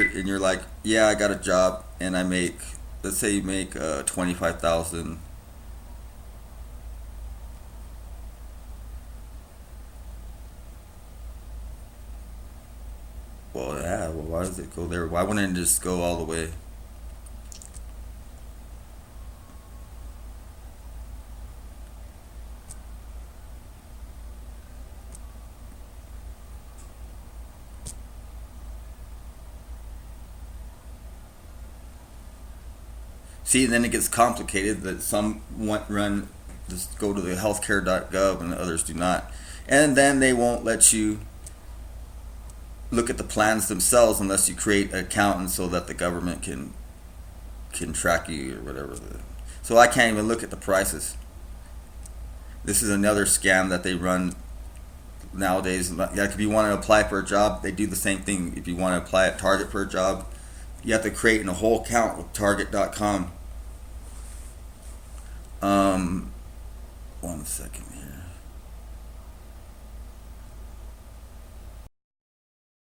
here and you're like, yeah, I got a job and I make, let's say you make 25,000. Well, yeah. Well, why does it go there? Why wouldn't it just go all the way? See, then it gets complicated. That some want run just go to the healthcare.gov and others do not, and then they won't let you look at the plans themselves unless you create an account, and so that the government can track you or whatever. So I can't even look at the prices. This is another scam that they run nowadays. Like if you want to apply for a job, they do the same thing. If you want to apply at Target for a job, you have to create a whole account with Target.com. Um, 1 second here.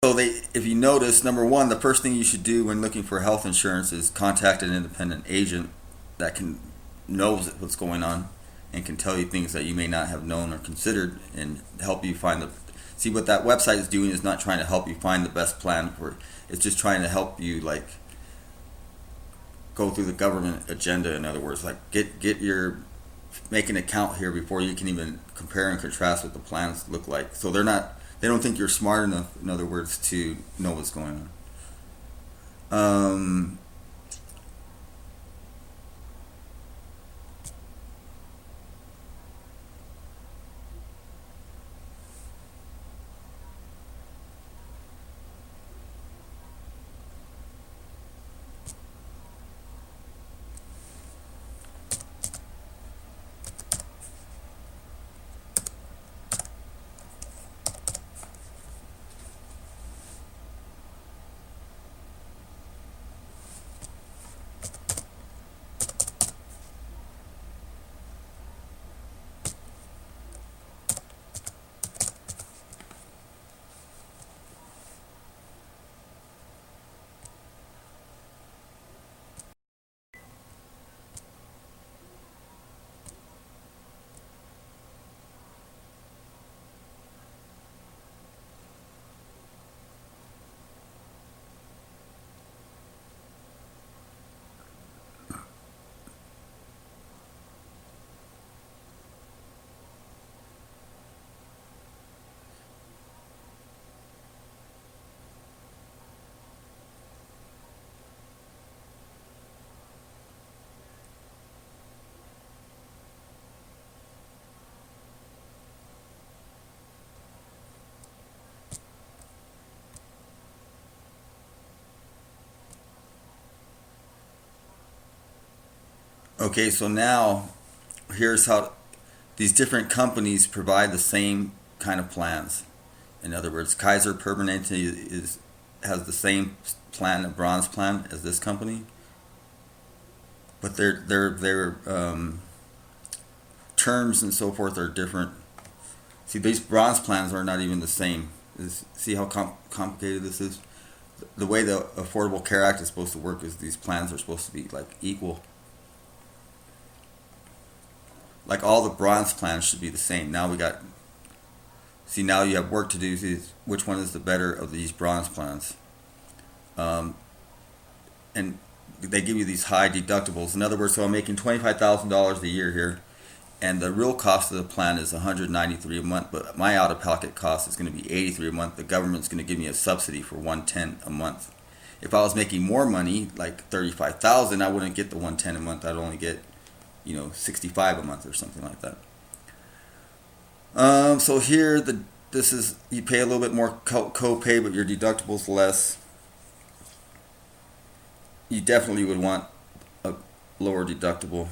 So they, if you notice, number one, the first thing you should do when looking for health insurance is contact an independent agent that can knows what's going on and can tell you things that you may not have known or considered and help you find the. See what that website is doing is not trying to help you find the best plan for. It's just trying to help you like go through the government agenda. In other words, like get your make an account here before you can even compare and contrast what the plans look like. So they don't think you're smart enough, in other words, to know what's going on. Okay, so now here's how these different companies provide the same kind of plans. In other words, Kaiser Permanente is has the same plan, a bronze plan, as this company, but their terms and so forth are different. See, these bronze plans are not even the same. See how complicated this is. The way the Affordable Care Act is supposed to work is these plans are supposed to be like equal. Like all the bronze plans should be the same. Now we got. See, now you have work to do. See which one is the better of these bronze plans. Um, and they give you these high deductibles. In other words, so I'm making $25,000 a year here, and the real cost of the plan is $193 a month, but my out-of-pocket cost is going to be $83 a month. The government's going to give me a subsidy for $110 a month. If I was making more money, like 35,000, I wouldn't get the $110 a month. I'd only get, 65 a month or something like that. So here this is you pay a little bit more co-pay, but your deductible's less. You definitely would want a lower deductible.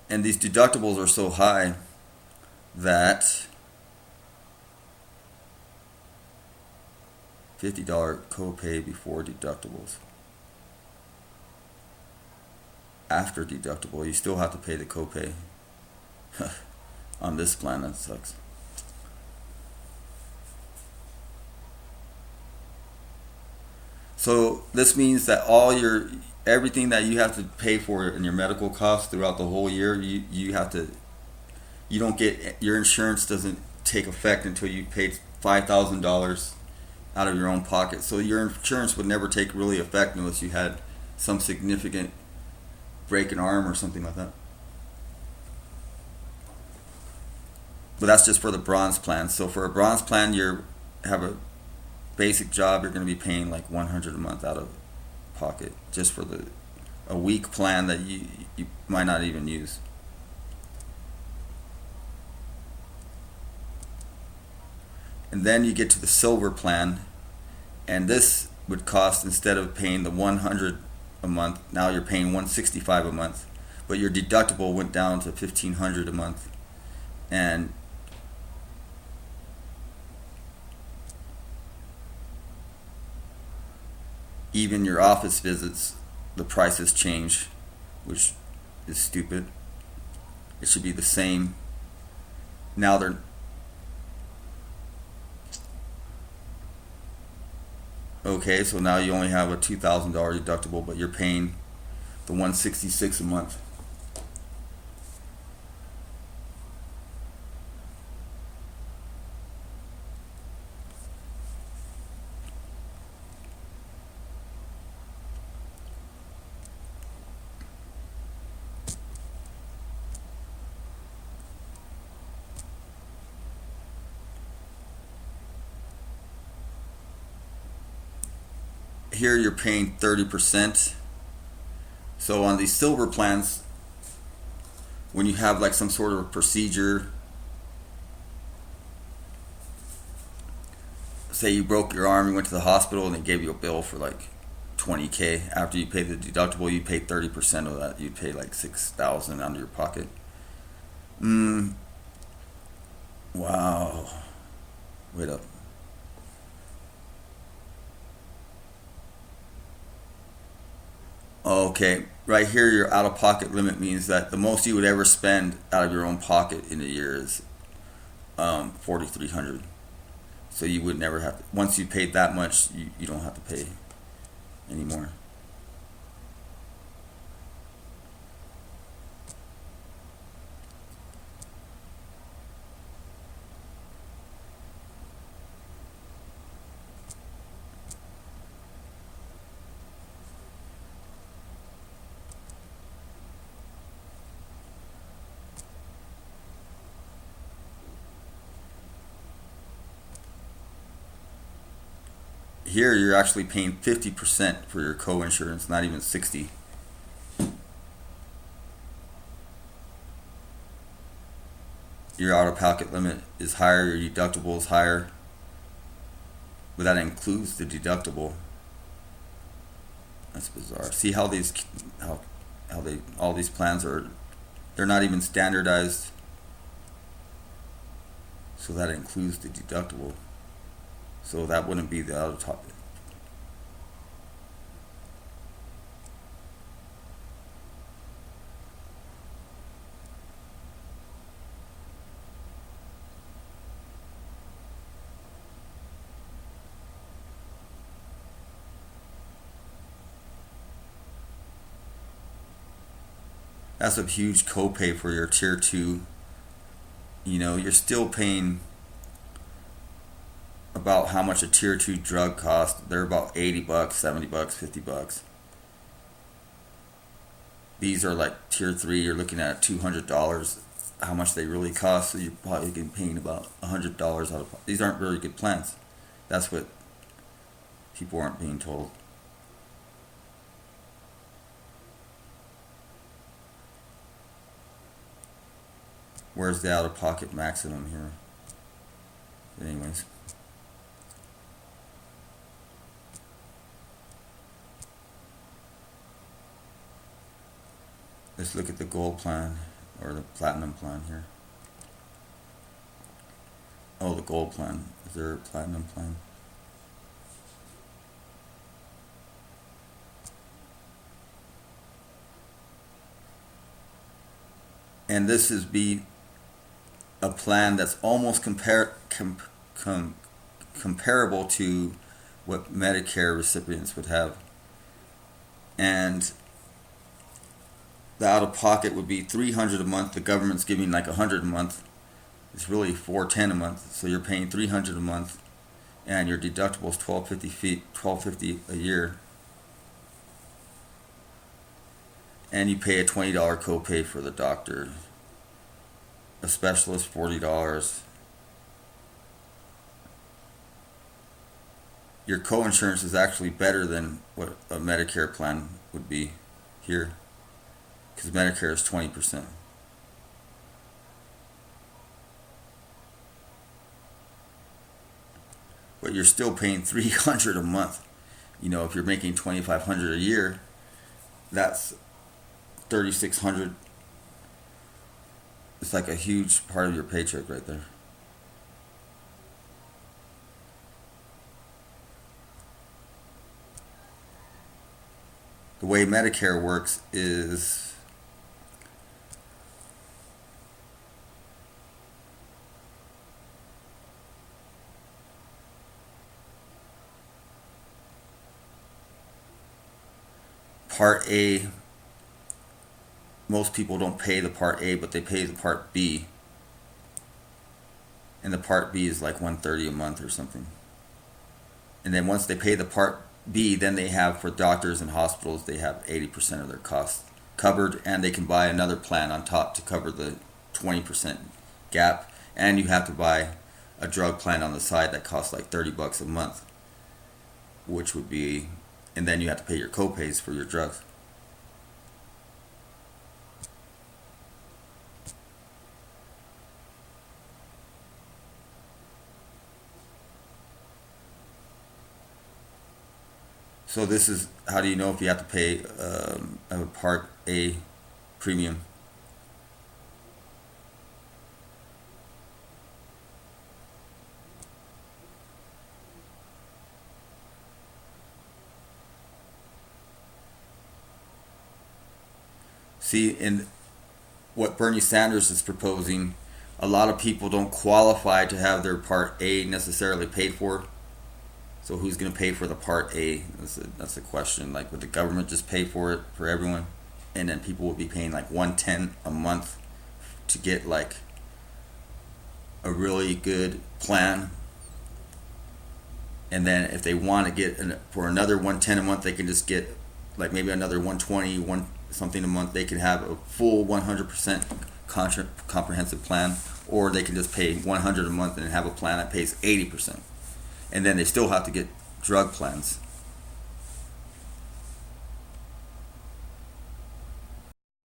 And these deductibles are so high that $50 copay before deductibles. After deductible, you still have to pay the copay. On this plan, that sucks. So this means that all your everything that you have to pay for in your medical costs throughout the whole year, you have to you don't get your insurance doesn't take effect until you paid $5,000 out of your own pocket. So your insurance would never take really effect unless you had some significant break an arm or something like that. But that's just for the bronze plan. So for a bronze plan, you have a basic job. You're going to be paying like 100 a month out of pocket just for the a week plan that you might not even use. And then you get to the silver plan, and this would cost, instead of paying the 100 a month, now you're paying 165 a month, but your deductible went down to 1,500 a month, and even your office visits, the prices change, which is stupid. It should be the same. Now they're okay. So now you only have a $2,000 deductible, but you're paying the 166 a month. Here you're paying 30%. So on these silver plans, when you have like some sort of a procedure, say you broke your arm, you went to the hospital, and they gave you a bill for like 20K. After you pay the deductible, you pay 30% of that. You pay like 6,000 out of your pocket. Mm, wow. Wait up. Okay, right here, your out-of-pocket limit means that the most you would ever spend out of your own pocket in a year is 4,300. So you would never have to, once you paid that much, you don't have to pay anymore. Here, you're actually paying 50% for your co-insurance, not even 60. Your out-of-pocket limit is higher, your deductible is higher, but that includes the deductible. That's bizarre. See how how they all these plans are, they're not even standardized, so that includes the deductible. So that wouldn't be the out of top. That's a huge copay for your tier two. You're still paying about how much a tier two drug costs. They're about $80, $70, $50. These are like tier three. You're looking at $200. How much they really cost? So you're probably getting paying about $100 out of. These aren't very good plans. That's what people aren't being told. Where's the out of pocket maximum here? Anyways. Let's look at the gold plan or the platinum plan here. Oh, the gold plan. Is there a platinum plan? And this is be a plan that's almost comparable to what Medicare recipients would have. And the out-of-pocket would be $300 a month. The government's giving like $100 a month. It's really $410 a month. So you're paying $300 a month, and your deductible is $1,250 a year. And you pay a $20 copay for the doctor. A specialist, $40. Your co-insurance is actually better than what a Medicare plan would be here, because Medicare is 20%. But you're still paying $300 a month. You know, if you're making $2,500 a year, that's $3,600. It's like a huge part of your paycheck right there. The way Medicare works is Part A. Most people don't pay the Part A, but they pay the Part B. And the Part B is like $130 a month or something. And then once they pay the Part B, then they have, for doctors and hospitals, they have 80% of their costs covered, and they can buy another plan on top to cover the 20% gap. And you have to buy a drug plan on the side that costs like $30 a month, which would be, and then you have to pay your copays for your drugs. So this is, how do you know if you have to pay a Part A premium? See, in what Bernie Sanders is proposing, a lot of people don't qualify to have their Part A necessarily paid for. So who's going to pay for the Part A? That's the question. Like, would the government just pay for it for everyone? And then people would be paying like $110 a month to get like a really good plan. And then if they want to get for another $110 a month, they can just get like maybe another $120 something a month. They can have a full 100% comprehensive plan, or they can just pay $100 a month and have a plan that pays 80%. And then they still have to get drug plans.